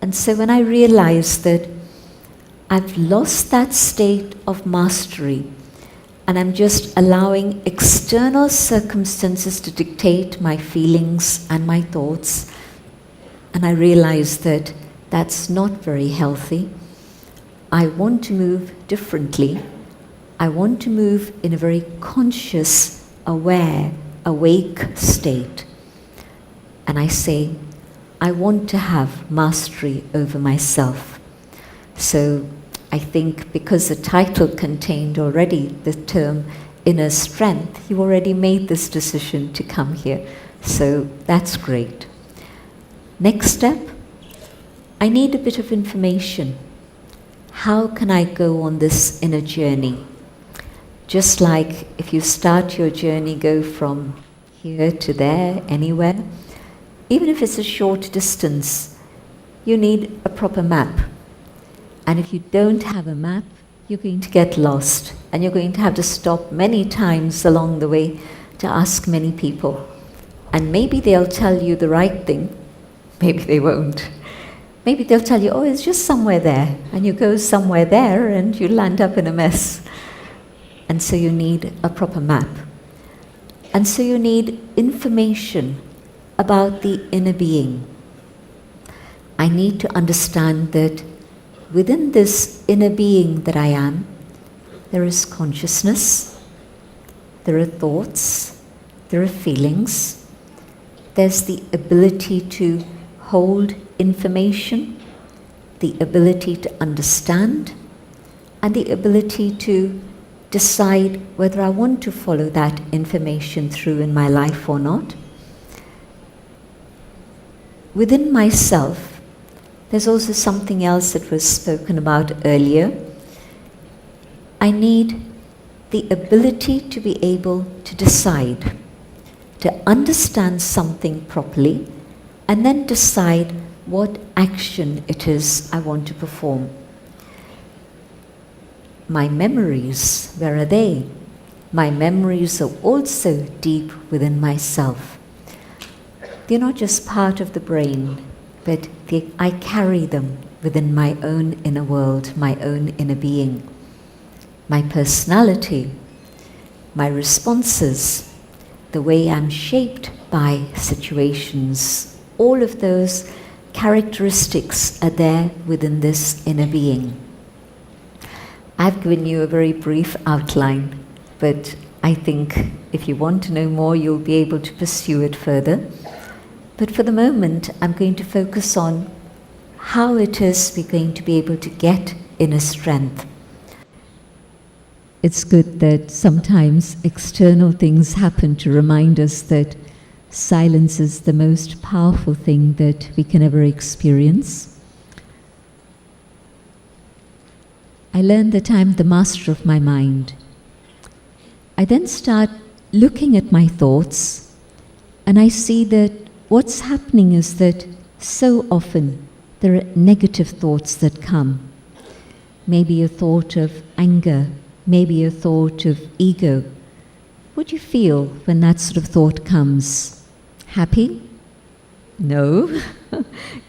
And so when I realize that I've lost that state of mastery, and I'm just allowing external circumstances to dictate my feelings and my thoughts, and I realize that that's not very healthy. I want to move differently. I want to move in a very conscious, aware, awake state. And I say, I want to have mastery over myself. So I think because the title contained already the term inner strength, you already made this decision to come here. So that's great. Next step, I need a bit of information. How can I go on this inner journey? Just like if you start your journey, go from here to there, anywhere, even if it's a short distance, you need a proper map. And if you don't have a map, you're going to get lost. And you're going to have to stop many times along the way to ask many people. And maybe they'll tell you the right thing. Maybe they won't. Maybe they'll tell you, oh, it's just somewhere there. And you go somewhere there and you land up in a mess. And so you need a proper map. And so you need information about the inner being. I need to understand that within this inner being that I am, there is consciousness, there are thoughts, there are feelings, there's the ability to hold information, the ability to understand, and the ability to decide whether I want to follow that information through in my life or not. Within myself, there's also something else that was spoken about earlier. I need the ability to be able to decide, to understand something properly, and then decide what action it is I want to perform. My memories, where are they? My memories are also deep within myself. They're not just part of the brain, but I carry them within my own inner world, my own inner being. My personality, my responses, the way I'm shaped by situations, all of those characteristics are there within this inner being. I've given you a very brief outline, but I think if you want to know more, you'll be able to pursue it further. But for the moment, I'm going to focus on how it is we're going to be able to get inner strength. It's good that sometimes external things happen to remind us that silence is the most powerful thing that we can ever experience. I learned that I'm the master of my mind. I then start looking at my thoughts, and I see that what's happening is that so often there are negative thoughts that come. Maybe a thought of anger, maybe a thought of ego. What do you feel when that sort of thought comes? Happy? No.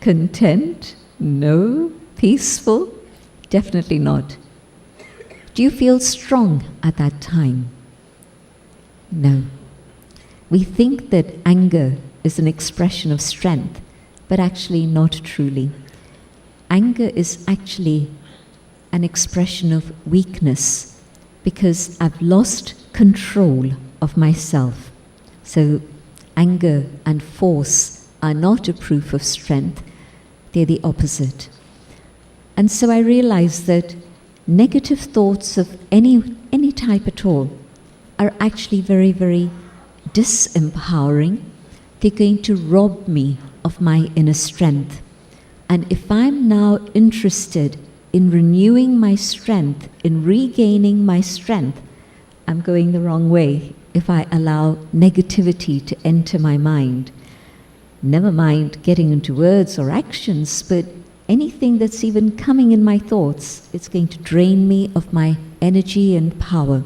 Content? No. Peaceful? Definitely not. Do you feel strong at that time? No. We think that anger is an expression of strength, but actually not truly. Anger is actually an expression of weakness because I've lost control of myself. So anger and force are not a proof of strength, they're the opposite. And so I realize that negative thoughts of any type at all are actually very, very disempowering. They're going to rob me of my inner strength. And if I'm now interested in renewing my strength, in regaining my strength, I'm going the wrong way if I allow negativity to enter my mind. Never mind getting into words or actions, but anything that's even coming in my thoughts, it's going to drain me of my energy and power.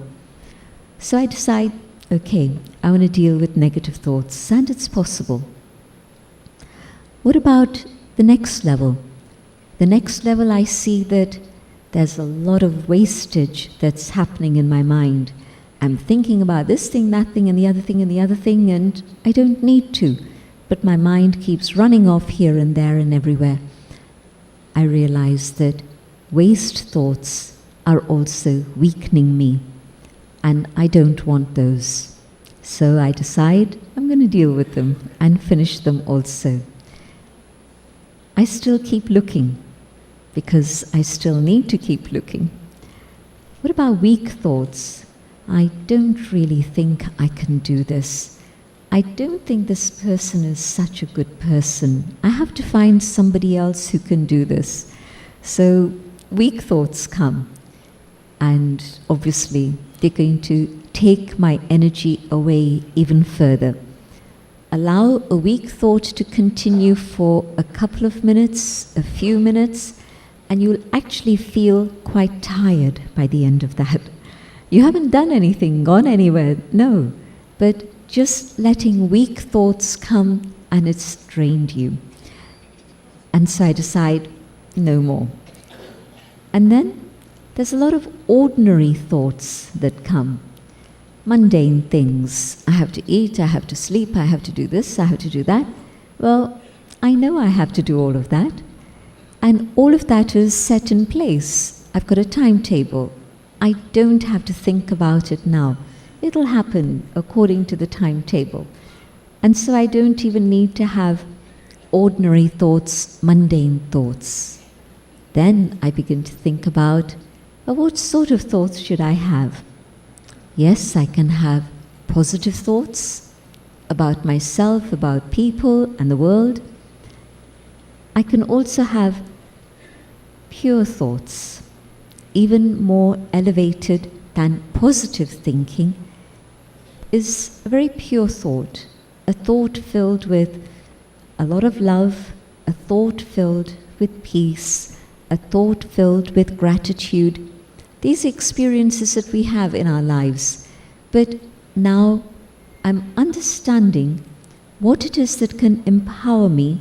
So I decide, okay, I want to deal with negative thoughts, and it's possible. What about the next level? The next level, I see that there's a lot of wastage that's happening in my mind. I'm thinking about this thing, that thing, and the other thing, and the other thing, and I don't need to. But my mind keeps running off here and there and everywhere. I realize that waste thoughts are also weakening me, and I don't want those. So I decide I'm going to deal with them and finish them also. I still keep looking, because I still need to keep looking. What about weak thoughts? I don't really think I can do this. I don't think this person is such a good person. I have to find somebody else who can do this. So weak thoughts come, and obviously they're going to take my energy away even further. Allow a weak thought to continue for a couple of minutes, a few minutes, and you'll actually feel quite tired by the end of that. You haven't done anything, gone anywhere, no, but just letting weak thoughts come, and it's drained you. And so I decide, no more. And then there's a lot of ordinary thoughts that come. Mundane things. I have to eat, I have to sleep, I have to do this, I have to do that. Well, I know I have to do all of that. And all of that is set in place. I've got a timetable. I don't have to think about it now. It'll happen according to the timetable. And so I don't even need to have ordinary thoughts, mundane thoughts. Then I begin to think about, well, what sort of thoughts should I have? Yes, I can have positive thoughts about myself, about people and the world. I can also have pure thoughts, even more elevated than positive thinking, is a very pure thought, a thought filled with a lot of love, a thought filled with peace, a thought filled with gratitude. These experiences that we have in our lives. But now I'm understanding what it is that can empower me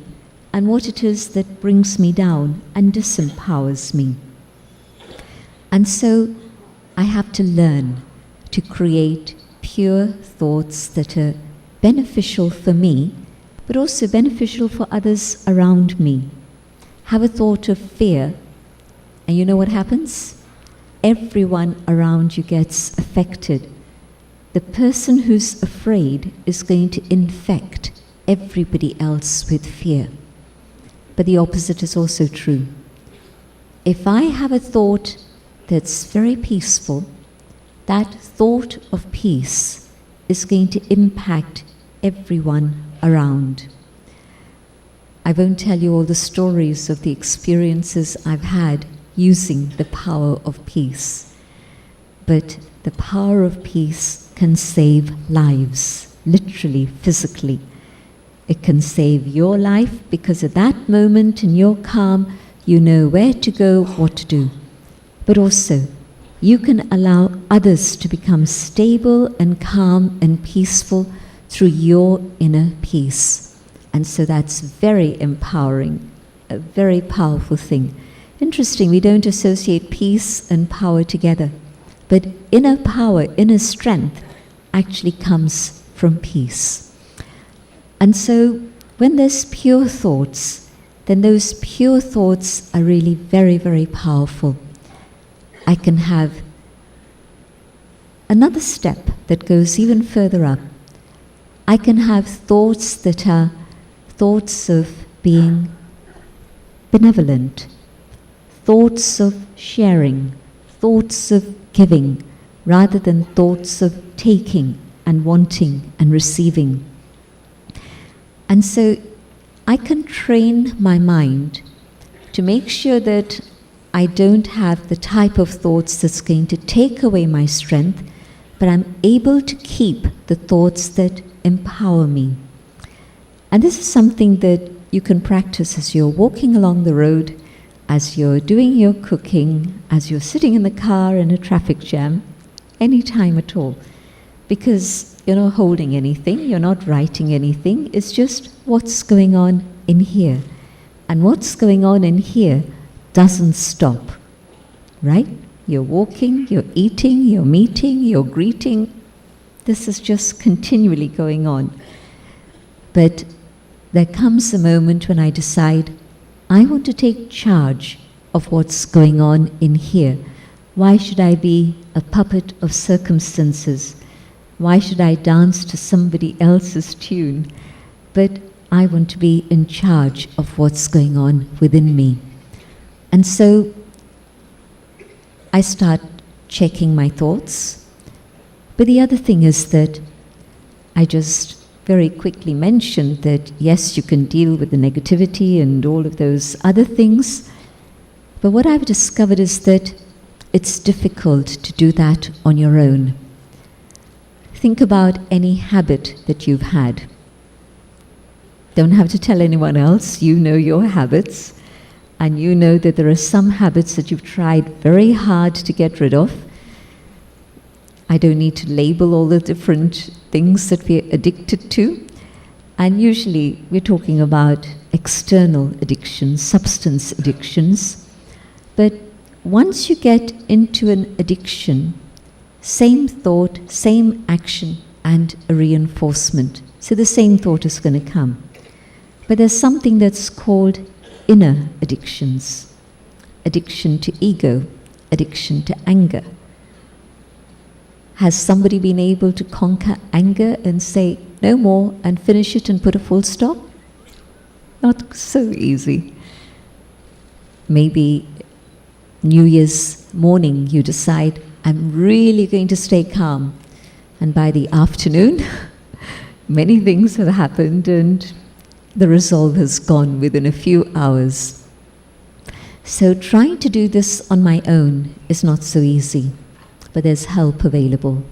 and what it is that brings me down and disempowers me. And so I have to learn to create pure thoughts that are beneficial for me, but also beneficial for others around me. Have a thought of fear, and you know what happens? Everyone around you gets affected. The person who's afraid is going to infect everybody else with fear. But the opposite is also true. If I have a thought that's very peaceful, that thought of peace is going to impact everyone around. I won't tell you all the stories of the experiences I've had using the power of peace. But the power of peace can save lives, literally, physically. It can save your life because at that moment in your calm, you know where to go, what to do. But also, you can allow others to become stable and calm and peaceful through your inner peace. And so that's very empowering, a very powerful thing. Interesting, we don't associate peace and power together, but inner power, inner strength actually comes from peace. And so when there's pure thoughts, then those pure thoughts are really very, very powerful. I can have another step that goes even further up. I can have thoughts that are thoughts of being benevolent, thoughts of sharing, thoughts of giving, rather than thoughts of taking and wanting and receiving. And so I can train my mind to make sure that I don't have the type of thoughts that's going to take away my strength, but I'm able to keep the thoughts that empower me. And this is something that you can practice as you're walking along the road, as you're doing your cooking, as you're sitting in the car in a traffic jam, any time at all. Because you're not holding anything, you're not writing anything, it's just what's going on in here. And what's going on in here doesn't stop, right? You're walking, you're eating, you're meeting, you're greeting. This is just continually going on. But there comes a moment when I decide, I want to take charge of what's going on in here. Why should I be a puppet of circumstances? Why should I dance to somebody else's tune? But I want to be in charge of what's going on within me. And so I start checking my thoughts. But the other thing is that I just very quickly mentioned that yes, you can deal with the negativity and all of those other things. But what I've discovered is that it's difficult to do that on your own. Think about any habit that you've had. Don't have to tell anyone else, you know your habits, and you know that there are some habits that you've tried very hard to get rid of. I don't need to label all the different things that we're addicted to. And usually we're talking about external addictions, substance addictions. But once you get into an addiction, same thought, same action, and a reinforcement. So the same thought is going to come. But there's something that's called inner addictions. Addiction to ego, addiction to anger. Has somebody been able to conquer anger and say no more and finish it and put a full stop? Not so easy. Maybe New Year's morning you decide, I'm really going to stay calm. And by the afternoon, many things have happened and the resolve has gone within a few hours. So trying to do this on my own is not so easy, but there's help available.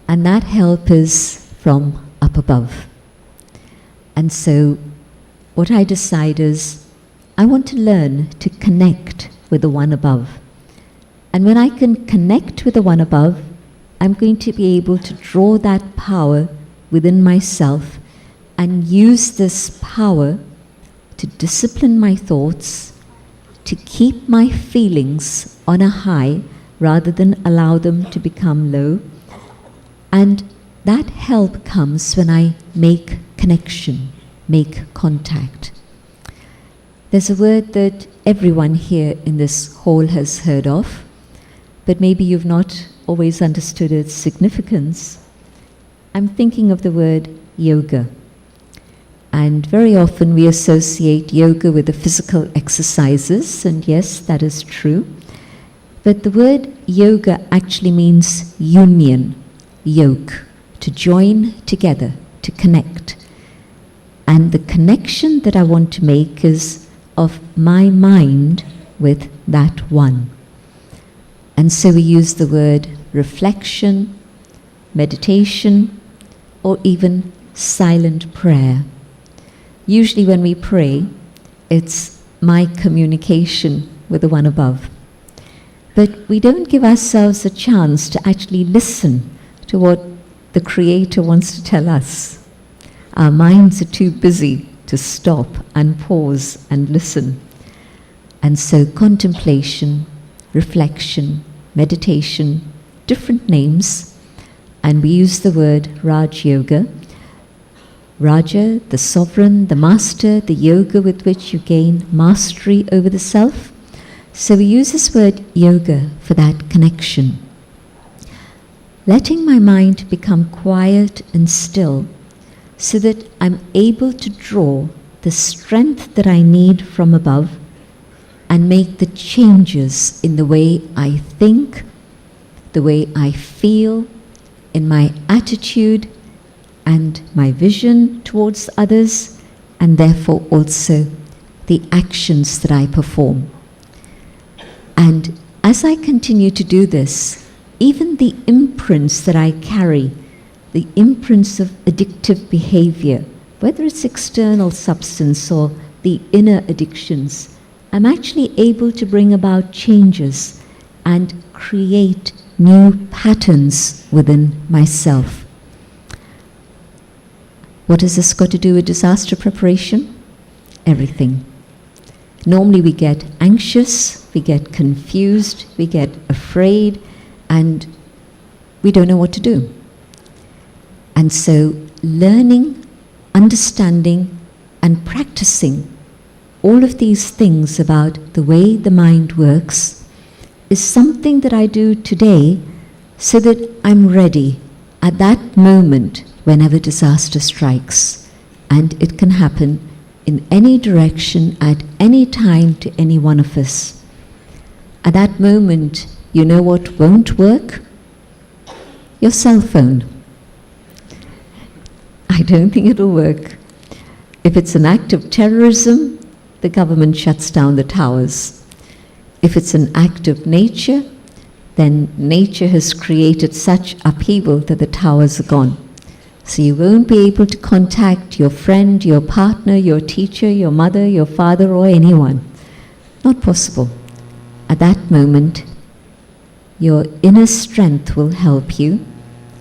And that help is from up above. And so what I decide is, I want to learn to connect with the one above. And when I can connect with the one above, I'm going to be able to draw that power within myself and use this power to discipline my thoughts, to keep my feelings on a high rather than allow them to become low. And that help comes when I make connection, make contact. There's a word that everyone here in this hall has heard of, but maybe you've not always understood its significance. I'm thinking of the word yoga. And very often we associate yoga with the physical exercises, and yes, that is true. But the word yoga actually means union, yoke, to join together, to connect. And the connection that I want to make is of my mind with that one. And so we use the word reflection, meditation, or even silent prayer. Usually when we pray, it's my communication with the one above. But we don't give ourselves a chance to actually listen to what the Creator wants to tell us. Our minds are too busy to stop and pause and listen. And so contemplation, reflection, meditation, different names, and we use the word Raj Yoga. Raja, the sovereign, the master, the yoga with which you gain mastery over the self. So we use this word yoga for that connection. Letting my mind become quiet and still so that I'm able to draw the strength that I need from above and make the changes in the way I think, the way I feel, in my attitude and my vision towards others, and therefore also the actions that I perform. And as I continue to do this, even the imprints that I carry, the imprints of addictive behavior, whether it's external substance or the inner addictions, I'm actually able to bring about changes and create new patterns within myself. What has this got to do with disaster preparation? Everything. Normally we get anxious, we get confused, we get afraid, and we don't know what to do. And so learning, understanding, and practicing all of these things about the way the mind works is something that I do today so that I'm ready at that moment whenever disaster strikes. And it can happen in any direction, at any time, to any one of us. At that moment, you know what won't work? Your cell phone. I don't think it'll work. If it's an act of terrorism, the government shuts down the towers. If it's an act of nature, then nature has created such upheaval that the towers are gone. So you won't be able to contact your friend, your partner, your teacher, your mother, your father, or anyone. Not possible. At that moment, your inner strength will help you,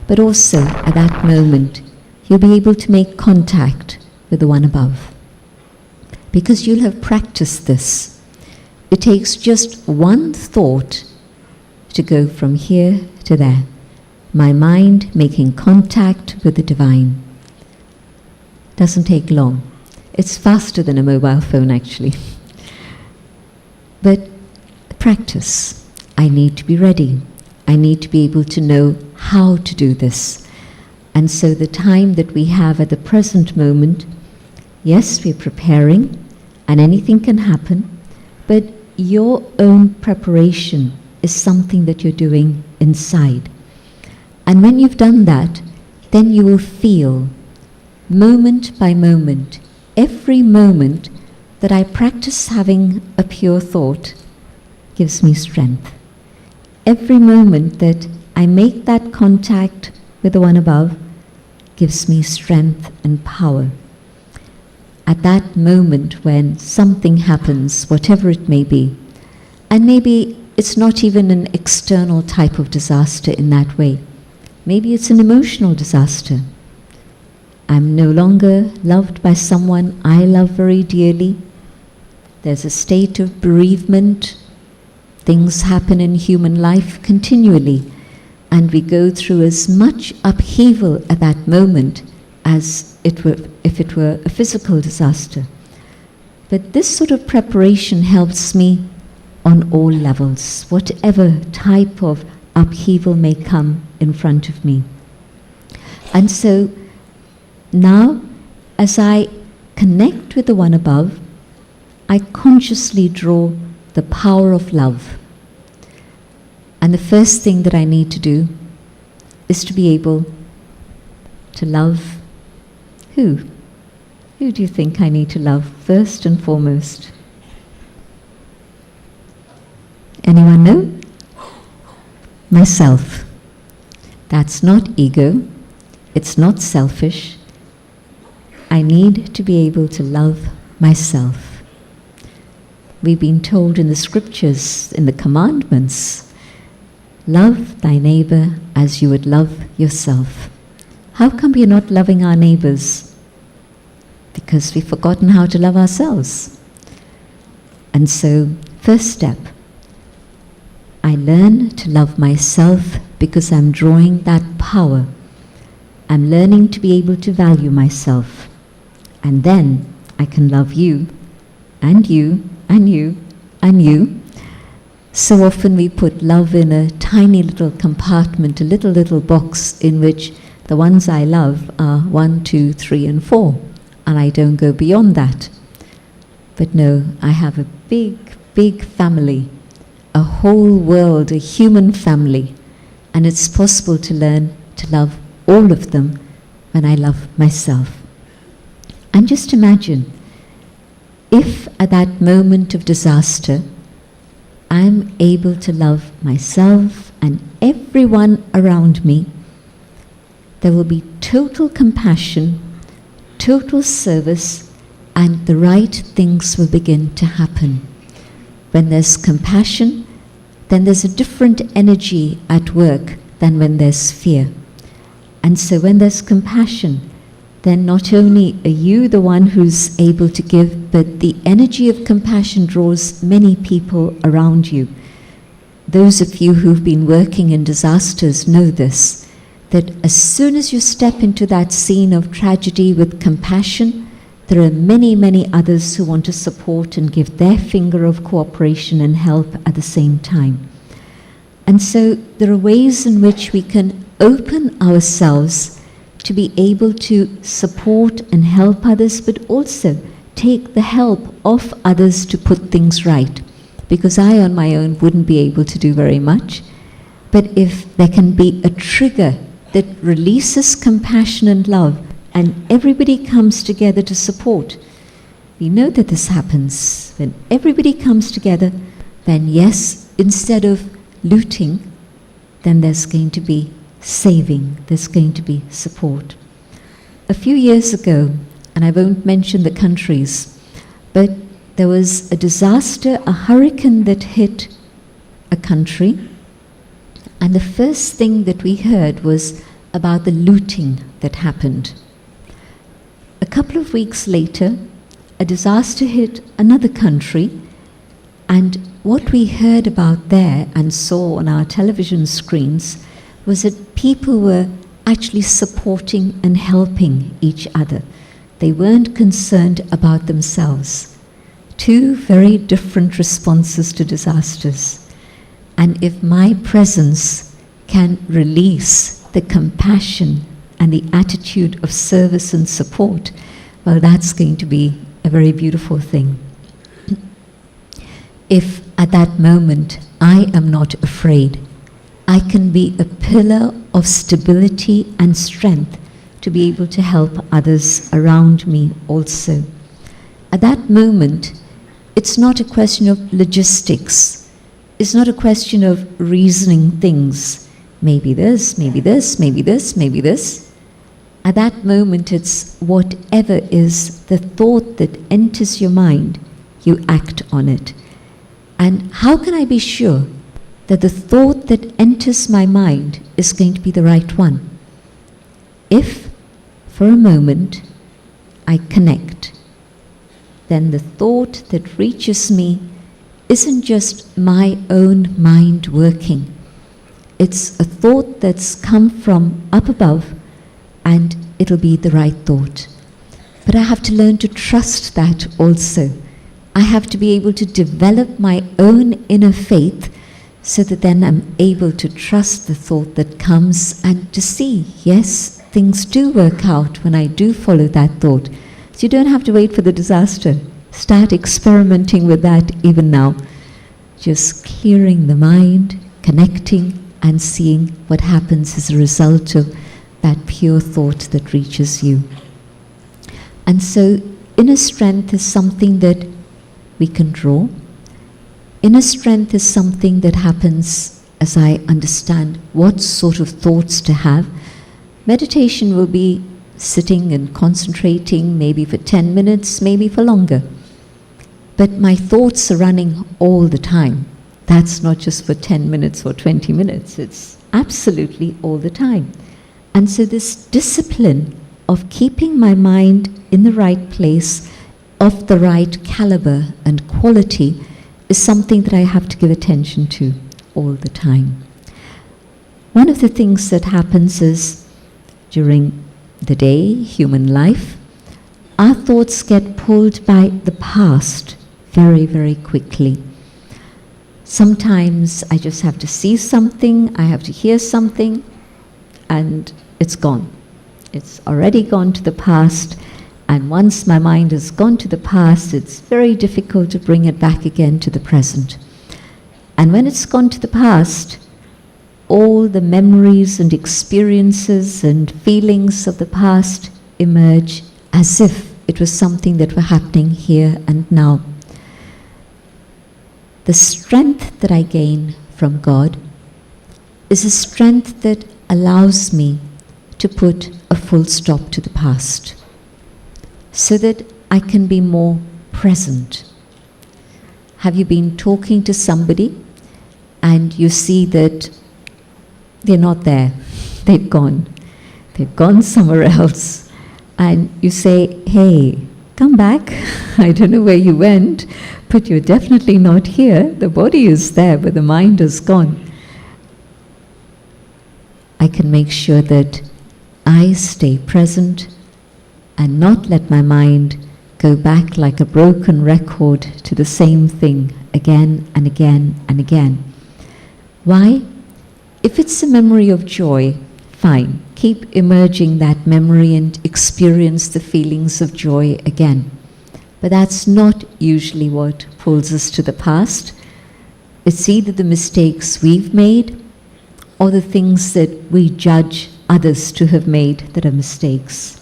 but also at that moment, you'll be able to make contact with the one above. Because you'll have practiced this. It takes just one thought to go from here to there. My mind making contact with the divine. Doesn't take long. It's faster than a mobile phone, actually. But practice. I need to be ready. I need to be able to know how to do this. And so the time that we have at the present moment, yes, we're preparing, and anything can happen, but your own preparation is something that you're doing inside. And when you've done that, then you will feel, moment by moment, every moment that I practice having a pure thought gives me strength. Every moment that I make that contact with the one above gives me strength and power. At that moment when something happens, whatever it may be, and maybe it's not even an external type of disaster in that way. Maybe it's an emotional disaster. I'm no longer loved by someone I love very dearly. There's a state of bereavement. Things happen in human life continually, and we go through as much upheaval at that moment as if it were a physical disaster. But this sort of preparation helps me on all levels, whatever type of upheaval may come in front of me. And so now, as I connect with the one above, I consciously draw the power of love. And the first thing that I need to do is to be able to love who? Who do you think I need to love first and foremost? Anyone know? Myself. That's not ego. It's not selfish. I need to be able to love myself. We've been told in the scriptures, in the commandments, love thy neighbor as you would love yourself. How come we're not loving our neighbors? Because we've forgotten how to love ourselves. And so, first step, I learn to love myself because I'm drawing that power. I'm learning to be able to value myself. And then I can love you, and you, and you, and you. So often we put love in a tiny little compartment, a little box in which the ones I love are 1, 2, 3, and 4. And I don't go beyond that. But no, I have a big family, a whole world, a human family, and it's possible to learn to love all of them when I love myself. And just imagine, if at that moment of disaster, I'm able to love myself and everyone around me, there will be total compassion, total service, and the right things will begin to happen. When there's compassion, then there's a different energy at work than when there's fear. And so when there's compassion, then not only are you the one who's able to give, but the energy of compassion draws many people around you. Those of you who've been working in disasters know this, that as soon as you step into that scene of tragedy with compassion, there are many, many others who want to support and give their finger of cooperation and help at the same time. And so there are ways in which we can open ourselves to be able to support and help others, but also take the help of others to put things right. Because I on my own wouldn't be able to do very much. But if there can be a trigger that releases compassion and love, and everybody comes together to support, we know that this happens. When everybody comes together, then yes, instead of looting, then there's going to be saving, there's going to be support. A few years ago, and I won't mention the countries, but there was a disaster, a hurricane that hit a country, and the first thing that we heard was about the looting that happened. A couple of weeks later, a disaster hit another country, and what we heard about there and saw on our television screens was that people were actually supporting and helping each other. They weren't concerned about themselves. Two very different responses to disasters. And if my presence can release the compassion and the attitude of service and support, well, that's going to be a very beautiful thing. If at that moment I am not afraid, I can be a pillar of stability and strength to be able to help others around me also. At that moment, it's not a question of logistics. It's not a question of reasoning things. Maybe this, maybe this, maybe this, maybe this. At that moment, it's whatever is the thought that enters your mind, you act on it. And how can I be sure that the thought that enters my mind is going to be the right one? If, for a moment, I connect, then the thought that reaches me isn't just my own mind working. It's a thought that's come from up above, and it'll be the right thought. But I have to learn to trust that also. I have to be able to develop my own inner faith so that then I'm able to trust the thought that comes and to see, yes, things do work out when I do follow that thought. So you don't have to wait for the disaster. Start experimenting with that even now. Just clearing the mind, connecting, and seeing what happens as a result of that pure thought that reaches you. And so inner strength is something that we can draw. Inner strength is something that happens as I understand what sort of thoughts to have. Meditation will be sitting and concentrating, maybe for 10 minutes, maybe for longer. But my thoughts are running all the time. That's not just for 10 minutes or 20 minutes, it's absolutely all the time. And so this discipline of keeping my mind in the right place, of the right caliber and quality, is something that I have to give attention to all the time. One of the things that happens is during the day, human life, our thoughts get pulled by the past very, very quickly. Sometimes I just have to see something, I have to hear something, and it's gone. It's already gone to the past, and once my mind has gone to the past, it's very difficult to bring it back again to the present. And when it's gone to the past, all the memories and experiences and feelings of the past emerge as if it was something that were happening here and now. The strength that I gain from God is a strength that allows me to put a full stop to the past, so that I can be more present. Have you been talking to somebody and you see that they're not there, they've gone somewhere else, and you say, hey, come back. I don't know where you went, but you're definitely not here. The body is there, but the mind is gone. I can make sure that I stay present and not let my mind go back like a broken record to the same thing again and again and again. Why? If it's a memory of joy, fine. Keep emerging that memory and experience the feelings of joy again. But that's not usually what pulls us to the past. It's either the mistakes we've made or the things that we judge others to have made that are mistakes.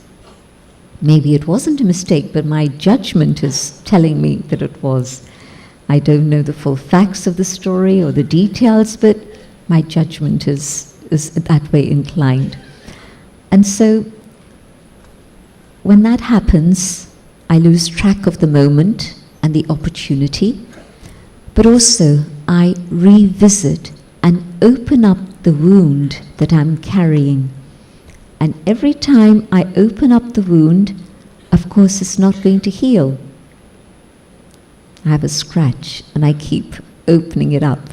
Maybe it wasn't a mistake, but my judgment is telling me that it was. I don't know the full facts of the story or the details, but my judgment is that way inclined. And so when that happens, I lose track of the moment and the opportunity, but also I revisit and open up the wound that I'm carrying. And every time I open up the wound, of course it's not going to heal. I have a scratch and I keep opening it up.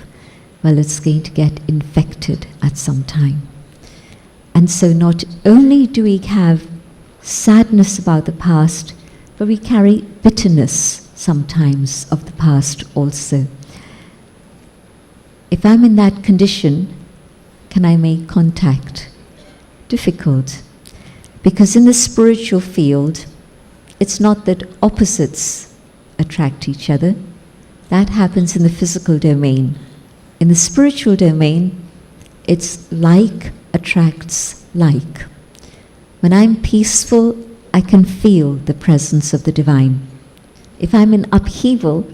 Well, it's going to get infected at some time. And so not only do we have sadness about the past, but we carry bitterness sometimes of the past also. If I'm in that condition, can I make contact? Difficult. Because in the spiritual field, it's not that opposites attract each other. That happens in the physical domain. In the spiritual domain, it's like attracts like. When I'm peaceful, I can feel the presence of the divine. If I'm in upheaval,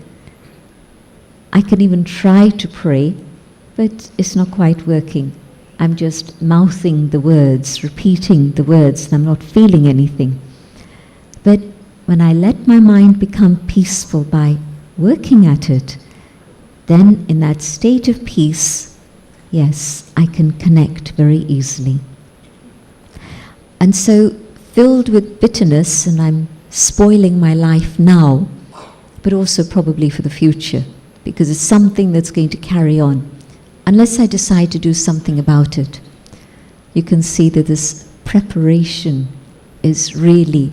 I can even try to pray, but it's not quite working. I'm just mouthing the words, repeating the words, and I'm not feeling anything. But when I let my mind become peaceful by working at it, then in that state of peace, yes, I can connect very easily. And so, filled with bitterness, and I'm spoiling my life now, but also probably for the future, because it's something that's going to carry on, unless I decide to do something about it. You can see that this preparation is really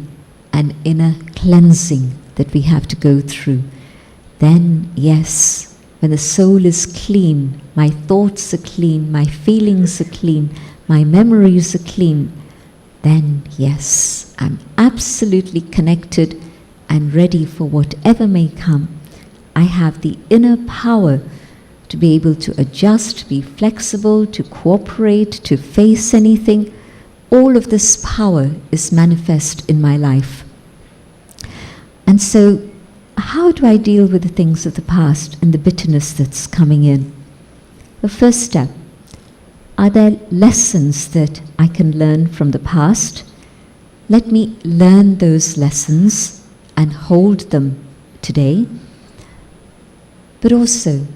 an inner cleansing that we have to go through. Then, yes, when the soul is clean, my thoughts are clean, my feelings are clean, my memories are clean, then, yes, I'm absolutely connected and ready for whatever may come. I have the inner power to be able to adjust, to be flexible, to cooperate, to face anything. All of this power is manifest in my life. And so, how do I deal with the things of the past and the bitterness that's coming in? The first step, are there lessons that I can learn from the past? Let me learn those lessons and hold them today. But also,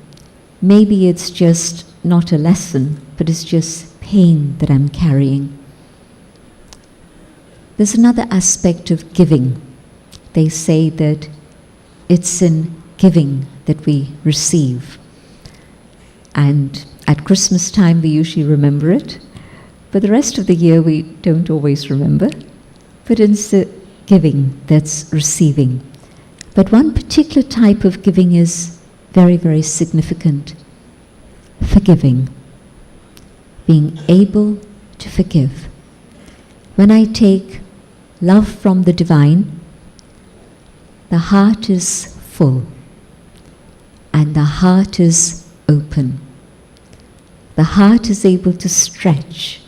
maybe it's just not a lesson, but it's just pain that I'm carrying. There's another aspect of giving. They say that it's in giving that we receive. And at Christmas time we usually remember it, but the rest of the year we don't always remember. But it's the giving that's receiving. But one particular type of giving is very, very significant. Forgiving. Being able to forgive. When I take love from the divine, the heart is full and the heart is open. The heart is able to stretch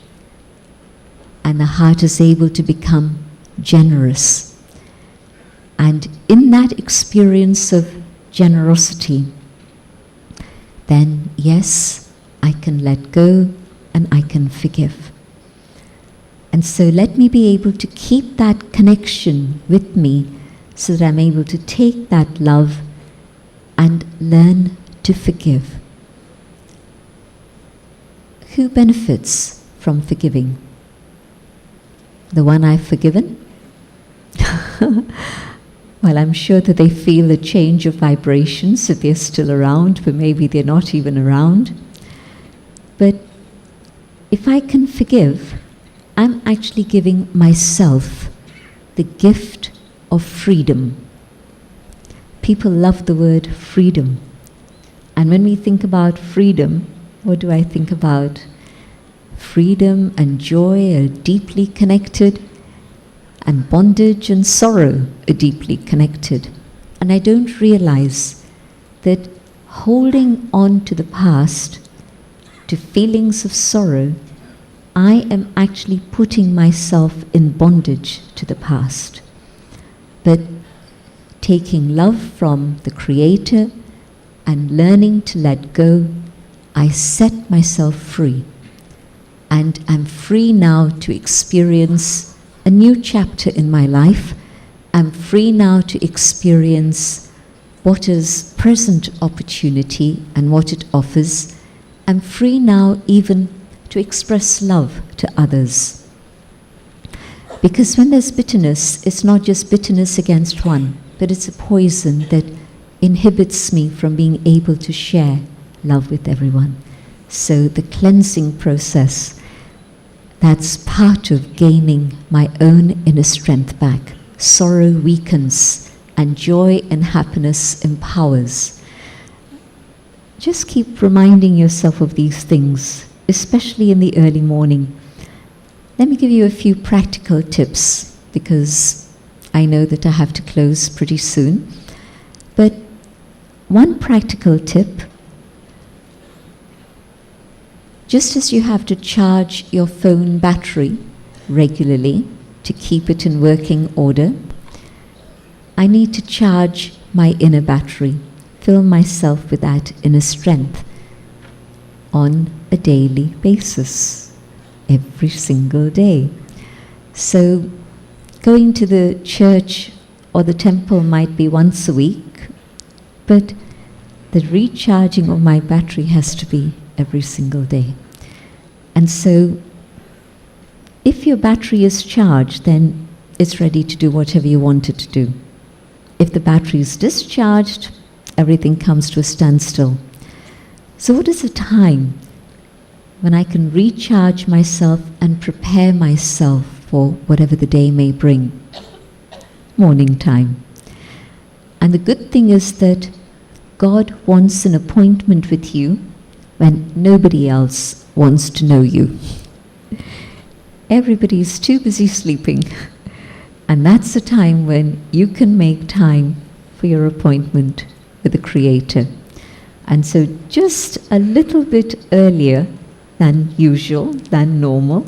and the heart is able to become generous. And in that experience of generosity, then yes, I can let go and I can forgive. And so let me be able to keep that connection with me so that I'm able to take that love and learn to forgive. Who benefits from forgiving? The one I've forgiven? Well, I'm sure that they feel a change of vibrations if they're still around, but maybe they're not even around. But if I can forgive, I'm actually giving myself the gift of freedom. People love the word freedom. And when we think about freedom, what do I think about? Freedom and joy are deeply connected, and bondage and sorrow are deeply connected. And I don't realize that holding on to the past, to feelings of sorrow, I am actually putting myself in bondage to the past. But taking love from the Creator and learning to let go, I set myself free. And I'm free now to experience a new chapter in my life. I'm free now to experience what is present opportunity and what it offers. I'm free now even to express love to others. Because when there's bitterness, it's not just bitterness against one, but it's a poison that inhibits me from being able to share love with everyone. So the cleansing process, that's part of gaining my own inner strength back. Sorrow weakens, and joy and happiness empowers. Just keep reminding yourself of these things, especially in the early morning. Let me give you a few practical tips, because I know that I have to close pretty soon. But one practical tip: just as you have to charge your phone battery regularly to keep it in working order, I need to charge my inner battery, fill myself with that inner strength on a daily basis, every single day. So going to the church or the temple might be once a week, but the recharging of my battery has to be every single day. And so if your battery is charged, then it's ready to do whatever you want it to do. If the battery is discharged, everything comes to a standstill. So what is a time when I can recharge myself and prepare myself for whatever the day may bring? Morning time. And the good thing is that God wants an appointment with you when nobody else wants to know you. Everybody's too busy sleeping. And that's the time when you can make time for your appointment with the Creator. And so just a little bit earlier than usual, than normal,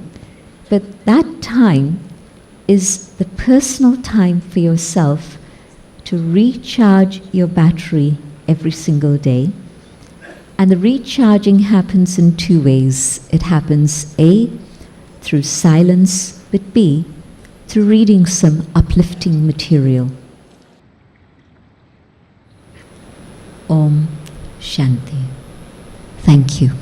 but that time is the personal time for yourself to recharge your battery every single day. And the recharging happens in two ways. It happens A, through silence, but B, through reading some uplifting material. Om Shanti. Thank you.